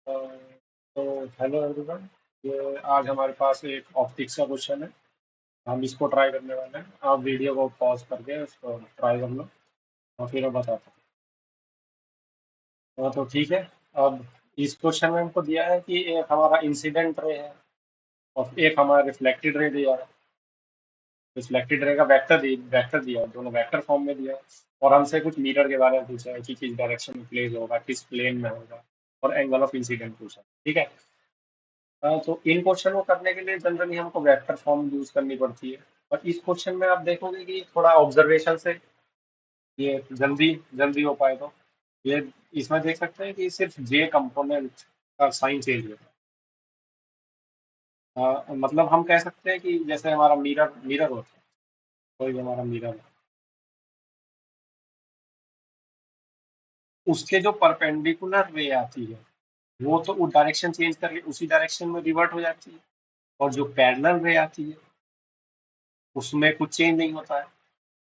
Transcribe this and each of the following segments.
अ, तो hello everyone. ये आज हमारे पास एक ऑप्टिक्स का क्वेश्चन है। हम इसको ट्राई करने वाले हैं। आप वीडियो को पॉज करके उसको ट्राई कर लो और फिर मैं बताता हूँ। तो ठीक है। अब इस क्वेश्चन में हमको दिया है कि एक हमारा इंसिडेंट रे है और एक हमारा रिफ्लेक्टेड रे दिया है। रिफ्लेक्टेड रे का वेक्टर दिया है, दोनों वेक्टर फॉर्म में दिया है। और हमसे कुछ मीटर के बारे में पूछा है कि किस डायरेक्शन में प्लेस होगा, किस प्लेन में होगा, और एंगल ऑफ इंसिडेंट पूछा है। ठीक है। तो इन क्वेश्चन को करने के लिए जनरली हमको वेक्टर फॉर्म यूज करनी पड़ती है। और इस क्वेश्चन में आप देखोगे कि थोड़ा ऑब्जर्वेशन से ये जल्दी जल्दी हो पाए। तो ये इसमें देख सकते हैं कि सिर्फ जे कंपोनेंट का साइन चेंज होता है। मतलब हम कह सकते हैं कि जैसे हमारा मिरर मिरर होता है, कोई भी हमारा मिरर है, उसके जो परपेंडिकुलर रे आती है वो तो वो डायरेक्शन चेंज करके उसी डायरेक्शन में रिवर्ट हो जाती है। और जो पैरेलल रे आती है उसमें कुछ चेंज नहीं होता है।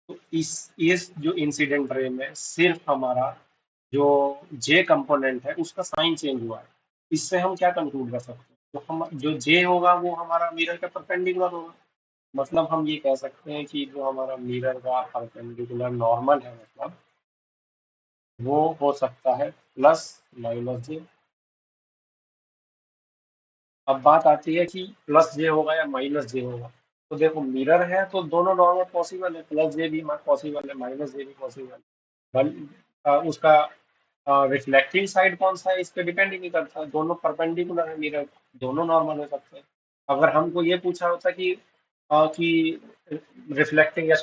तो इस जो इंसिडेंट रे में सिर्फ हमारा जो जे कंपोनेंट है उसका साइन चेंज हुआ है। इससे हम क्या कंक्लूड कर सकते हैं? तो हम जो जे होगा वो हमारा मिरर के परपेंडिकुलर होगा। मतलब हम ये कह सकते हैं कि जो हमारा मिरर का परपेंडिकुलर नॉर्मल है, मतलब वो हो सकता है प्लस माइनस जे। अब बात आती है कि प्लस जे होगा या माइनस जे होगा। तो देखो, मिरर है तो दोनों नॉर्मल पॉसिबल है, प्लस जे भी पॉसिबल है, माइनस जे भी पॉसिबल है। उसका रिफ्लेक्टिंग साइड कौन सा है इस पे डिपेंड ही नहीं करता, दोनों परपेंडिकुलर है मिरर, दोनों नॉर्मल हो सकते हैं। अगर हमको ये पूछा होता कि रिफ्लेक्टिंग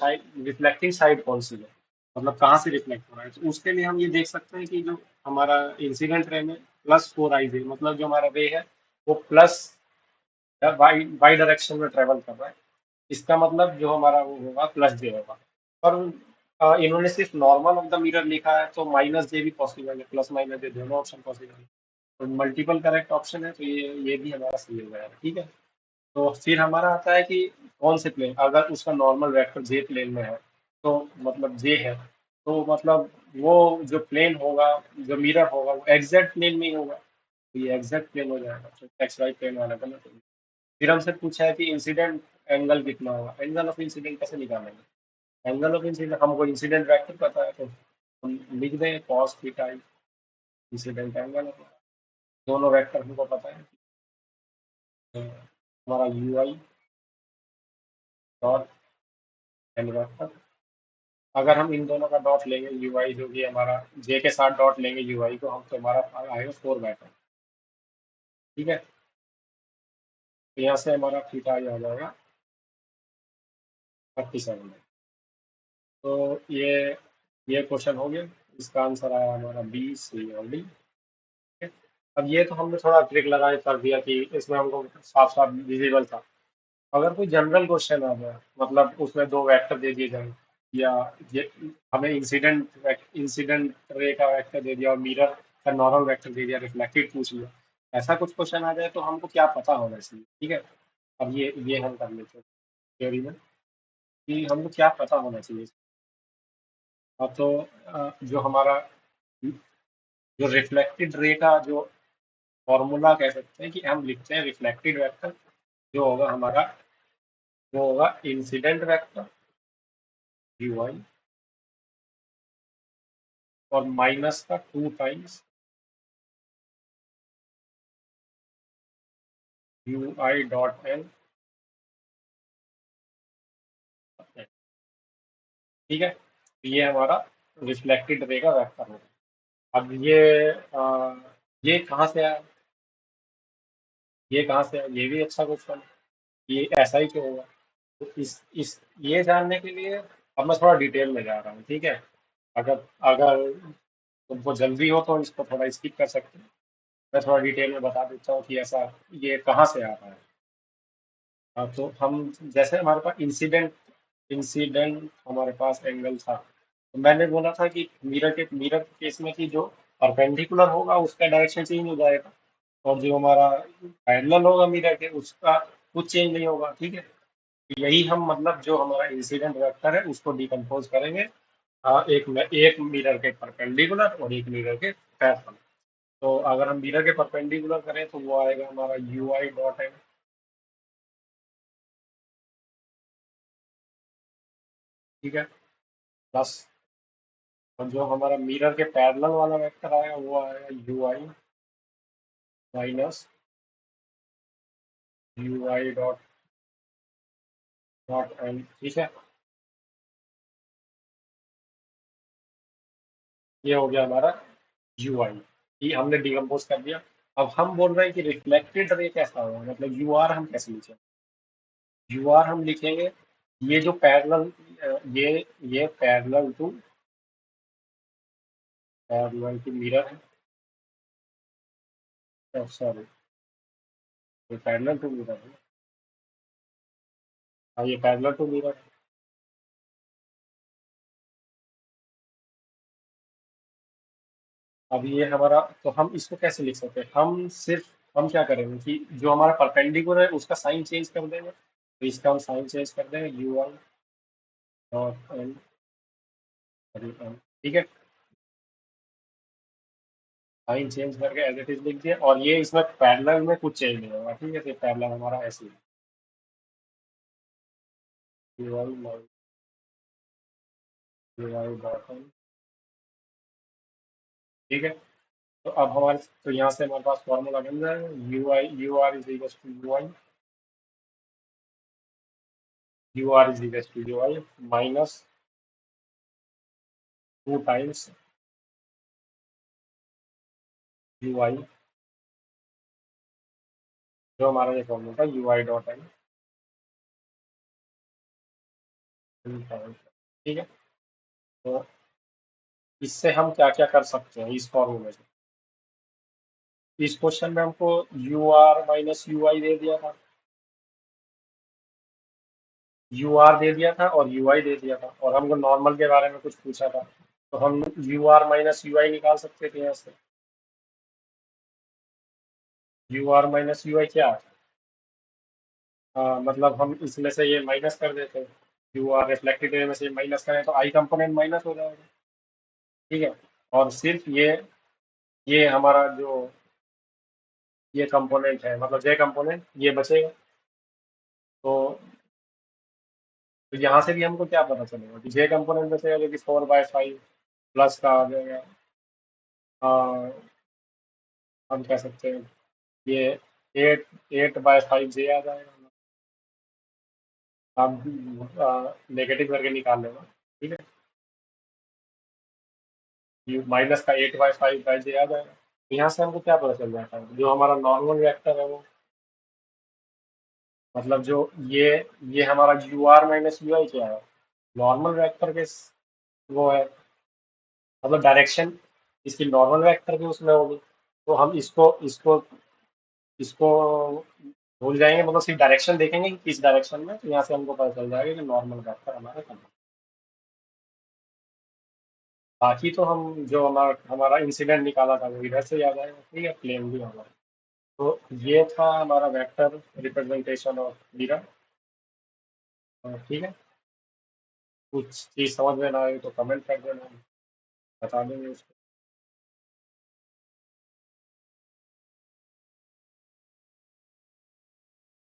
साइड कौन सी है, मतलब कहाँ से रिफ्लेक्ट हो रहा है, तो उसके लिए हम ये देख सकते हैं कि जो हमारा इंसिडेंट रे में प्लस फोर आई है, मतलब जो हमारा रे है वो प्लस वाई वाई डायरेक्शन में ट्रेवल कर रहा है। इसका मतलब जो हमारा वो होगा प्लस जे होगा। पर इन्होंने सिर्फ नॉर्मल ऑफ द मिरर लिखा है तो माइनस जे भी पॉसिबल है, प्लस माइनस जे दोनों ऑप्शन पॉसिबल है। तो मल्टीपल करेक्ट ऑप्शन है, तो ये भी हमारा सही हो जाएगा। ठीक है। तो फिर हमारा आता है कि कौन से प्लेन, अगर उसका नॉर्मल वेक्टर जे प्लेन में है तो मतलब जे है, तो मतलब वो जो प्लेन होगा, जो मिरर होगा वो एग्जैक्ट प्लेन में ही होगा। तो ये एग्जैक्ट प्लेन हो जाएगा, तो एक्स वाई प्लेन वाला गलत हो गया। फिर हमसे पूछा है कि इंसिडेंट एंगल कितना होगा, एंगल ऑफ इंसिडेंट कैसे निकालेंगे? एंगल ऑफ इंसिडेंट हमको इंसिडेंट वेक्टर पता है, तो हम लिख दें कॉस थीटा इंसिडेंट एंगल। दोनों वेक्टर हमको पता है। तो हमारा U I dot N vector, अगर हम इन दोनों का डॉट लेंगे यू आई, जो कि हमारा जे के साथ डॉट लेंगे यू आई को हम, तो हमारा आएगा फोर वेक्टर। ठीक है। तो यहाँ से हमारा थीटा आ जाएगा 37। तो ये क्वेश्चन हो गया। इसका आंसर आया हमारा बी, सी और डी। अब ये तो हमने थोड़ा ट्रिक लगा कर दिया कि इसमें हमको साफ साफ विजिबल था। अगर कोई जनरल क्वेश्चन आ जाए, मतलब उसमें दो वेक्टर दे दिए जाए, या ये हमें इंसिडेंट रे का वेक्टर दे दिया और मिरर का नॉर्मल वेक्टर दे दिया, रिफ्लेक्टेड पूछ लिया, ऐसा कुछ क्वेश्चन आ जाए तो हमको क्या पता होना चाहिए? ठीक है। अब ये हम कर लेते हैं थ्योरी में कि हमको क्या पता होना चाहिए। अब तो जो हमारा जो रिफ्लेक्टेड रे का जो फॉर्मूला कह सकते हैं कि हम लिखते हैं रिफ्लेक्टेड वेक्टर, जो होगा हमारा वो होगा इंसिडेंट वेक्टर यू आई और माइनस का two times U I dot N. ठीक है। तो ये हमारा रिफ्लेक्टेड रे का वेक्टर होगा। अब ये कहाँ से आया, ये कहाँ से आया, ये भी अच्छा क्वेश्चन है। ये ऐसा ही क्यों होगा? तो इस ये जानने के लिए अब मैं थोड़ा डिटेल में जा रहा हूँ। ठीक है। अगर अगर तुमको जल्दी हो तो इसको थोड़ा स्किप कर सकते हैं। मैं थोड़ा डिटेल में बता देता हूँ कि ऐसा ये कहाँ से आ रहा है। हाँ, तो हम जैसे हमारे पास इंसिडेंट हमारे पास एंगल था, तो मैंने बोला था कि मिरर के केस में कि जो परपेंडिकुलर होगा उसका डायरेक्शन चेंज हो जाएगा, और जो हमारा पैरेलल होगा मिरर के उसका कुछ चेंज नहीं होगा। ठीक है। यही हम मतलब जो हमारा इंसिडेंट वेक्टर है उसको डिकम्पोज करेंगे। एक मिरर के परपेंडिकुलर और एक मिरर के पैरेलल। तो अगर हम मिरर के परपेंडिकुलर करें तो वो आएगा हमारा यू आई डॉट एन, ठीक है, प्लस, और जो हमारा मिरर के पैरेलल वाला वेक्टर आएगा वो आएगा U I minus U I dot dot N, ठीक है। ये हो गया हमारा यू आई, ये हमने डिकम्पोज कर दिया। अब हम बोल रहे हैं कि रिफ्लेक्टेड रे कैसा होगा, मतलब यू आर हम कैसे लिखेंगे। यू आर हम लिखेंगे, ये जो पैरेलल, ये पैरेलल टू मिरर है, सॉरी, ये पैरेलल टू मिरर है। हाँ, ये पैरेलल टू मिरर है। अब ये हमारा, तो हम इसको कैसे लिख सकते हैं, हम सिर्फ, हम क्या करेंगे कि जो हमारा परपेंडिकुलर है उसका साइन चेंज कर देंगे, तो इसका हम साइन चेंज कर देंगे यू आई डॉट एन, ठीक है। साइन चेंज करके एज इट इज लिख दिया, और ये इसमें पैरेलल में कुछ चेंज नहीं होगा, ठीक है, तो पैरेलल हमारा ऐसे ही U I U I dot N, ठीक है। तो अब हमारे, तो यहाँ से हमारे पास फॉर्मूला बन जाएगा U I U R is equal to U I, U R is equal to U I minus 2 times U I, जो हमारा ये फॉर्मूला था यू आई डॉट एन, ठीक है। तो इससे हम क्या क्या कर सकते हैं इस फॉर्मूले से। इस क्वेश्चन में हमको यू आर माइनस यू आई दे दिया था, यू आर दे दिया था और यू आई दे दिया था, और हमको नॉर्मल के बारे में कुछ पूछा था, तो हम यू आर माइनस यू आई निकाल सकते थे यहाँ से। यू आर माइनस यू आई क्या है? मतलब हम इसमें से ये माइनस कर देते हैं, यू आर रिफ्लेक्टेड रे में से माइनस करें तो आई कंपोनेंट माइनस हो जाएगा, ठीक है। और सिर्फ ये हमारा जो ये कंपोनेंट है, मतलब जे कंपोनेंट ये बचेगा। तो तो यहाँ से भी हमको क्या पता चलेगा कि जे कंपोनेंट बचेगा, जो कि 4/5 प्लस का आ जाएगा। आ, हम कह सकते हैं ये 8/5 जे आ जाएगा, आप नेगेटिव करके निकाल लेना, ठीक है। ये माइनस का 8/5 जे आ जाएगा। यहाँ से हमको क्या पता चल जाता है, जो हमारा नॉर्मल वेक्टर है वो, मतलब जो ये हमारा यू आर माइनस यू आई क्या है, नॉर्मल वेक्टर के वो है, मतलब डायरेक्शन इसकी नॉर्मल वेक्टर की उसमें होगी। तो हम इसको इसको इसको भूल जाएंगे, मतलब सिर्फ डायरेक्शन देखेंगे कि किस डायरेक्शन में, तो यहाँ से हमको पता चल जाएगा कि नॉर्मल वेक्टर हमारे कहाँ है। बाकी तो हम जो हमारा हमारा इंसिडेंट निकाला था वो इधर से याद आएगा, ठीक है, प्लेन भी होगा। तो ये था हमारा वेक्टर रिप्रेजेंटेशन ऑफ मिरर, ठीक है। कुछ चीज़ समझ में ना आए तो कमेंट कर देना, बता देंगे उसको।